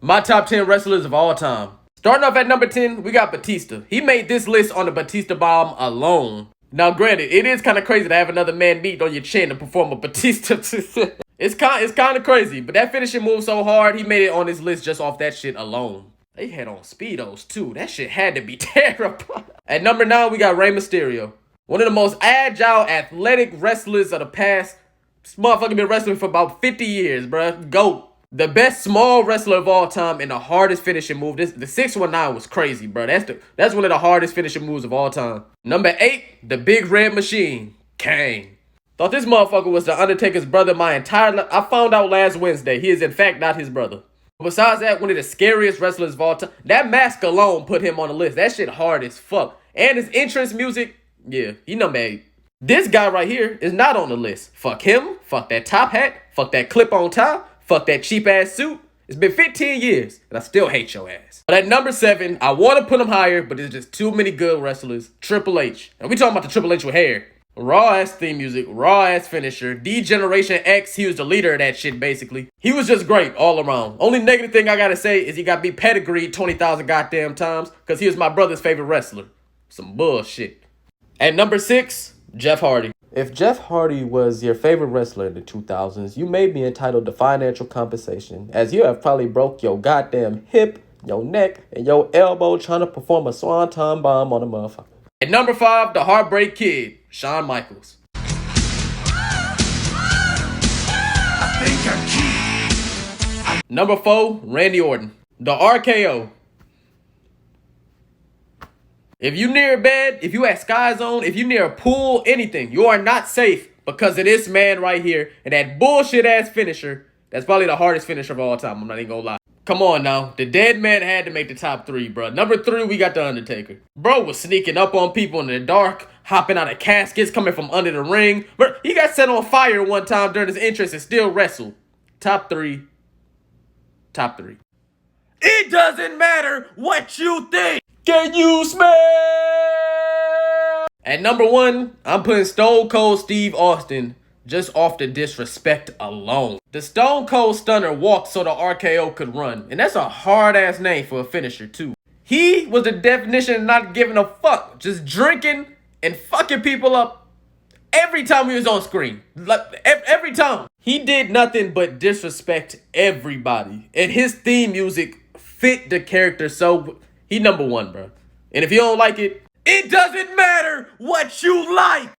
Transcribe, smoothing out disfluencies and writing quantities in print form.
My top 10 wrestlers of all time. Starting off at number 10, we got Batista. He made this list on the Batista Bomb alone. Now, granted, it is kind of crazy to have another man meat on your chin to perform a Batista. It's kind of crazy, but that finishing move so hard, he made it on his list just off that shit alone. They had on Speedos, too. That shit had to be terrible. At number 9, we got Rey Mysterio. One of the most agile, athletic wrestlers of the past. This motherfucker been wrestling for about 50 years, bruh. GOAT. The best small wrestler of all time and the hardest finishing move. The 619 was crazy, bro. That's one of the hardest finishing moves of all time. Number 8, the Big Red Machine, Kane. Thought this motherfucker was the Undertaker's brother my entire life. I found out last Wednesday he is in fact not his brother. Besides that, one of the scariest wrestlers of all time. That mask alone put him on the list. That shit hard as fuck. And his entrance music, yeah, he number 8. This guy right here is not on the list. Fuck him. Fuck that top hat. Fuck that clip on top. Fuck that cheap ass suit. It's been 15 years and I still hate your ass. But at number 7, I want to put him higher, but there's just too many good wrestlers. Triple H. And we talking about the Triple H with hair. Raw ass theme music, raw ass finisher. D-Generation X, he was the leader of that shit basically. He was just great all around. Only negative thing I gotta say is he got me pedigreed 20,000 goddamn times because he was my brother's favorite wrestler. Some bullshit. At number 6, Jeff Hardy. If Jeff Hardy was your favorite wrestler in the 2000s, you may be entitled to financial compensation, as you have probably broke your goddamn hip, your neck, and your elbow trying to perform a swanton bomb on a motherfucker. At number 5, the Heartbreak Kid, Shawn Michaels. Number 4, Randy Orton, the RKO. If you near a bed, if you at Sky Zone, if you near a pool, anything, you are not safe because of this man right here and that bullshit ass finisher. That's probably the hardest finisher of all time. I'm not even gonna lie. Come on now. The dead man had to make the top 3, bro. Number 3, we got The Undertaker. Bro was sneaking up on people in the dark, hopping out of caskets, coming from under the ring. Bro, he got set on fire one time during his entrance and still wrestled. Top 3. Top 3. It doesn't matter what you think. Can you smell? At number 1, I'm putting Stone Cold Steve Austin just off the disrespect alone. The Stone Cold Stunner walked so the RKO could run. And that's a hard-ass name for a finisher, too. He was the definition of not giving a fuck. Just drinking and fucking people up every time he was on screen. Like, every time. He did nothing but disrespect everybody. And his theme music fit the character so... He number 1, bro. And if you don't like it, it doesn't matter what you like.